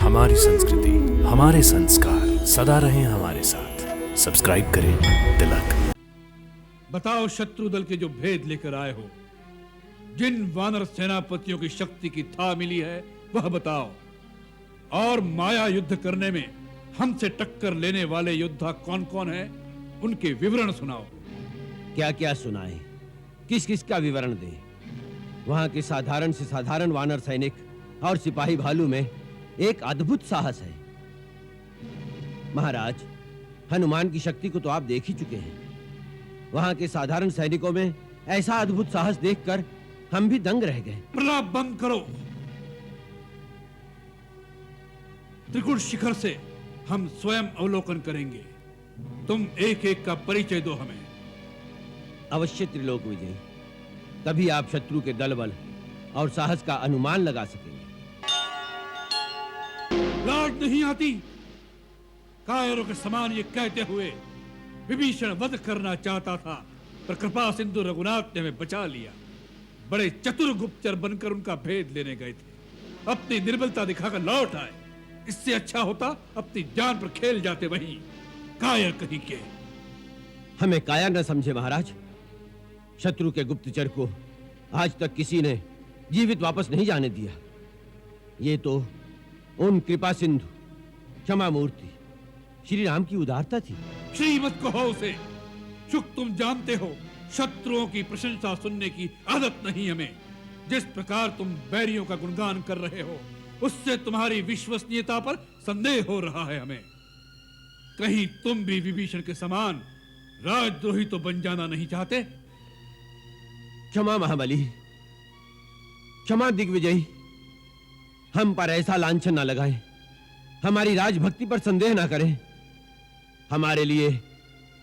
हमारी संस्कृति, हमारे संस्कार सदा रहें हमारे साथ। सब्सक्राइब करें तिलक। बताओ शत्रु दल के जो भेद लेकर आए हो, जिन वानर सेनापतियों की शक्ति की था मिली है वह बताओ, और माया युद्ध करने में हमसे टक्कर लेने वाले योद्धा कौन कौन है, उनके विवरण सुनाओ। क्या क्या सुनाए, किस किस का विवरण दें? वहां के साधारण से साधारण वानर सैनिक और सिपाही भालू में एक अद्भुत साहस है। महाराज, हनुमान की शक्ति को तो आप देख ही चुके हैं। वहां के साधारण सैनिकों में ऐसा अद्भुत साहस देखकर हम भी दंग रह गए। प्रलाप बंद करो। त्रिकुट शिखर से हम स्वयं अवलोकन करेंगे। तुम एक एक का परिचय दो हमें। अवश्य त्रिलोक विजय, तभी आप शत्रु के दल बल और साहस का अनुमान लगा सकेंगे। लाज नहीं आती? कायरों के समान ये कहते हुए विभीषण वध करना चाहता था, पर कृपा सिंधु रघुनाथ ने हमें बचा लिया। बड़े चतुर गुप्तचर बनकर उनका भेद लेने गए थे, अपनी निर्बलता दिखाकर लौट आए। इससे अच्छा होता अपनी जान पर खेल जाते वहीं। कायर कहीं के। हमें कायर न समझे महाराज। शत्रु के गुप्तचर को आज तक किसी ने जीवित वापस नहीं जाने दिया। ये तो उन कृपा सिंधु, क्षमा मूर्ति श्री राम की उदारता थी। श्रीमत कहो उसे। शुक, तुम जानते हो शत्रुओं की प्रशंसा सुनने की आदत नहीं हमें। जिस प्रकार तुम बैरियों का गुणगान कर रहे हो, उससे तुम्हारी विश्वसनीयता पर संदेह हो रहा है हमें। कहीं तुम भी विभीषण के समान राजद्रोही तो बन जाना नहीं चाहते? क्षमा महाबली, क्षमा दिग्विजयी। हम पर ऐसा लांछन ना लगाएं, हमारी राजभक्ति पर संदेह ना करें। हमारे लिए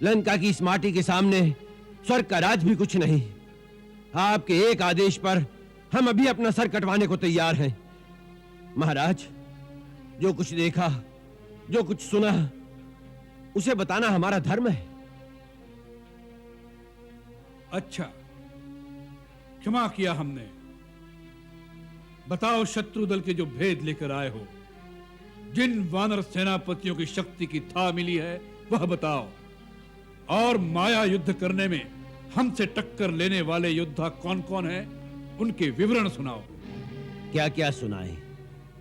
लंका की इस माटी के सामने स्वर्ग का राज भी कुछ नहीं। आपके एक आदेश पर हम अभी अपना सर कटवाने को तैयार हैं। महाराज, जो कुछ देखा, जो कुछ सुना, उसे बताना हमारा धर्म है। अच्छा, क्षमा किया हमने। बताओ शत्रु दल के जो भेद लेकर आए हो, जिन वानर सेनापतियों की शक्ति की था मिली है वह बताओ, और माया युद्ध करने में हमसे टक्कर लेने वाले योद्धा कौन कौन है, उनके विवरण सुनाओ। क्या क्या सुनाए,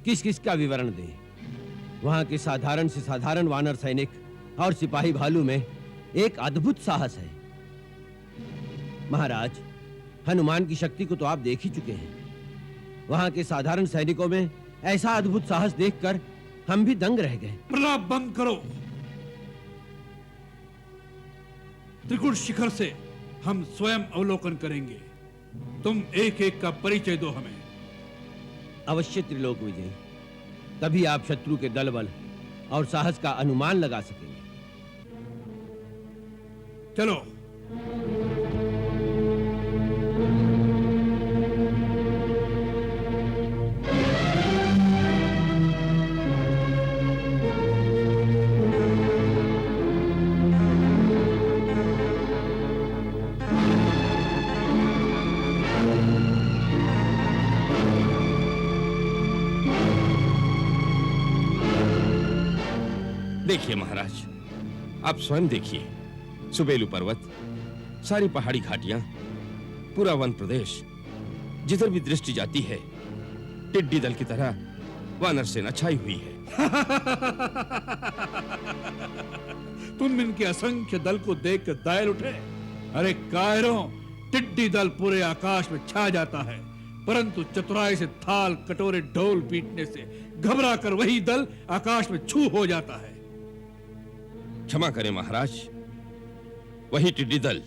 किस किस का विवरण दें? वहां के साधारण से साधारण वानर सैनिक और सिपाही भालू में एक अद्भुत साहस है। महाराज, हनुमान की शक्ति को तो आप देख ही चुके हैं। वहां के साधारण सैनिकों में ऐसा अद्भुत साहस देखकर हम भी दंग रह गए। प्रलाप बंद करो। त्रिकुट शिखर से हम स्वयं अवलोकन करेंगे। तुम एक एक का परिचय दो हमें। अवश्य त्रिलोक विजय, तभी आप शत्रु के दल बल और साहस का अनुमान लगा सकेंगे। चलो। देखिए महाराज, आप स्वयं देखिए। सुबेलू पर्वत, सारी पहाड़ी घाटियां, पूरा वन प्रदेश, जिधर भी दृष्टि जाती है टिड्डी दल की तरह वानर सेना छाई हुई है। तुम इनके असंख्य दल को देखकर दायल उठे? अरे कायरों, टिड्डी दल पूरे आकाश में छा जाता है, परंतु चतुराई से थाल कटोरे ढोल पीटने से घबरा कर वही दल आकाश में छू हो जाता है। क्षमा करें महाराज, वही टिड्डी दल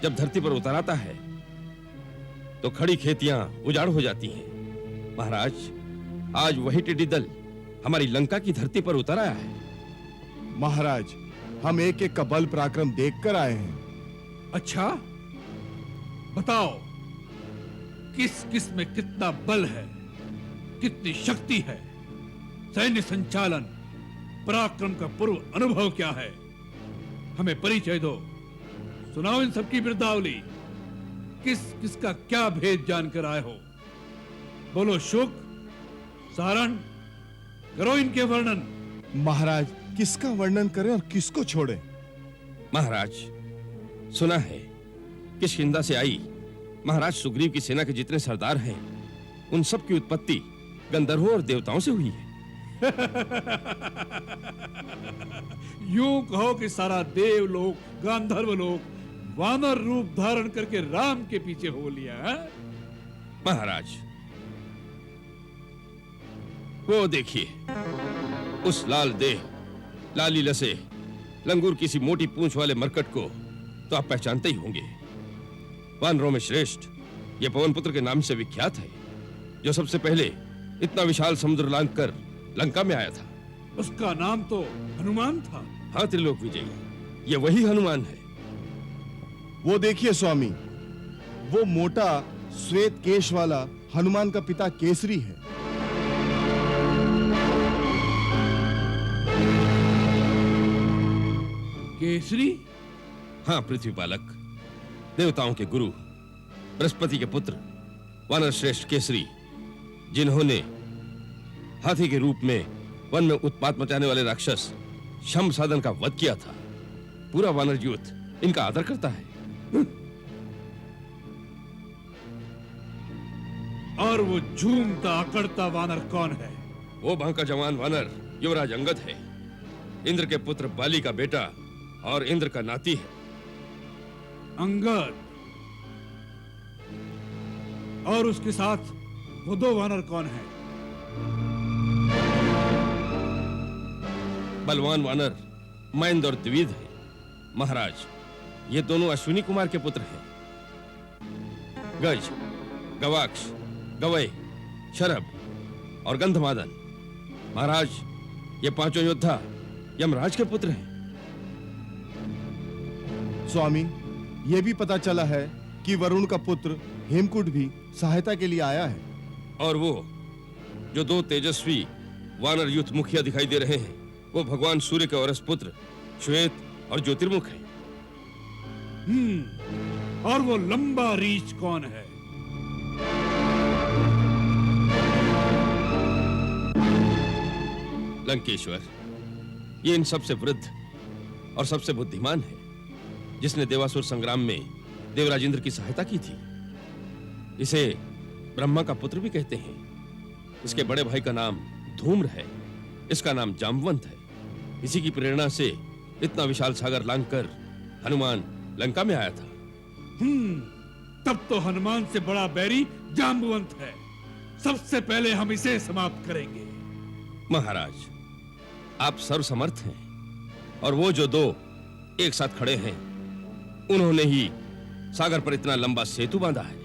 जब धरती पर उतर आता है तो खड़ी खेतियां उजाड़ हो जाती हैं। महाराज, आज वही टिड्डी दल हमारी लंका की धरती पर उतर आया है। महाराज, हम एक एक का बल पराक्रम देखकर आए हैं। अच्छा, बताओ किस किस में कितना बल है, कितनी शक्ति है, सैन्य संचालन, पराक्रम का पूर्व अनुभव क्या है? हमें परिचय दो। सुनाओ इन सबकी बिरदावली। किस किसका क्या भेद जानकर आए हो? बोलो शुक, सारण, करो इनके वर्णन। महाराज किसका वर्णन करें और किसको छोड़ें? महाराज, सुना है किष्किंधा से आई महाराज सुग्रीव की सेना के जितने सरदार हैं, उन सब की उत्पत्ति गंधर्वों और देवताओं से हुई है। यूं कहो कि सारा देवलोक, गांधर्व लोक वानर रूप धारण करके राम के पीछे हो लिया है? महाराज, वो देखिए, उस लाल देह, लाली लसे, लंगूर किसी मोटी पूंछ वाले मरकट को तो आप पहचानते ही होंगे। वानरों में श्रेष्ठ ये पवनपुत्र के नाम से विख्यात है, जो सबसे पहले इतना विशाल समुद्र लांघ कर लंका में आया था। उसका नाम तो हनुमान था। हाँ त्रिलोक विजयी, ये वही हनुमान है। वो देखिए स्वामी, वो मोटा श्वेत केश वाला हनुमान का पिता केसरी है। केसरी? हाँ पृथ्वी पालक, देवताओं के गुरु, बृहस्पति के पुत्र, वानर श्रेष्ठ केसरी, जिन्होंने हाथी के रूप में वन में उत्पात मचाने वाले राक्षस शंभ साधन का वध किया था। पूरा वानर यूथ इनका आदर करता है। और वो झूमता अकड़ता वानर कौन है? वो वहां का जवान वानर युवराज अंगद है, इंद्र के पुत्र बाली का बेटा और इंद्र का नाती है। अंगद? और उसके साथ वो दो वानर कौन है? बलवान वानर महेंद्र और द्विविद है। महाराज, ये दोनों अश्विनी कुमार के पुत्र हैं। गज, गवाक्ष, गवय, शरभ और गंधमादन। महाराज, ये पांचों योद्धा यमराज के पुत्र हैं। स्वामी, ये भी पता चला है कि वरुण का पुत्र हेमकूट भी सहायता के लिए आया है। और वो जो दो तेजस्वी वानर युद्ध मुखिया दिखाई दे रहे हैं, वो भगवान सूर्य के औरस पुत्र श्वेत और ज्योतिर्मुख हैं। और वो लंबा रीछ कौन है? लंकेश्वर, ये इन सबसे वृद्ध और सबसे बुद्धिमान है, जिसने देवासुर संग्राम में देवराज इंद्र की सहायता की थी। इसे ब्रह्मा का पुत्र भी कहते हैं। इसके बड़े भाई का नाम धूम्र है, इसका नाम जाम्बवंत है। इसी की प्रेरणा से इतना विशाल सागर लांघकर हनुमान लंका में आया था। तब तो हनुमान से बड़ा बैरी जाम्बवंत है। सबसे पहले हम इसे समाप्त करेंगे। महाराज, आप सर्वसमर्थ हैं, और वो जो दो एक साथ खड़े हैं, उन्होंने ही सागर पर इतना लंबा सेतु बांधा है।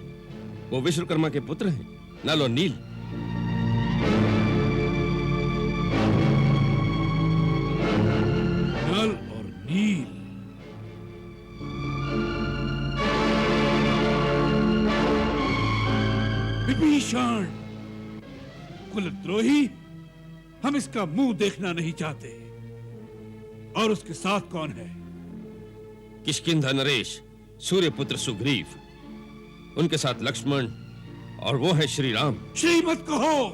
वो विश्वकर्मा के पुत्र हैं, नल और नील। नल और नील? विभीषण, कुलद्रोही, हम इसका मुंह देखना नहीं चाहते। और उसके साथ कौन है? किष्किंधा नरेश, सूर्यपुत्र सुग्रीव, उनके साथ लक्ष्मण, और वो है श्री राम। श्री मत कहो,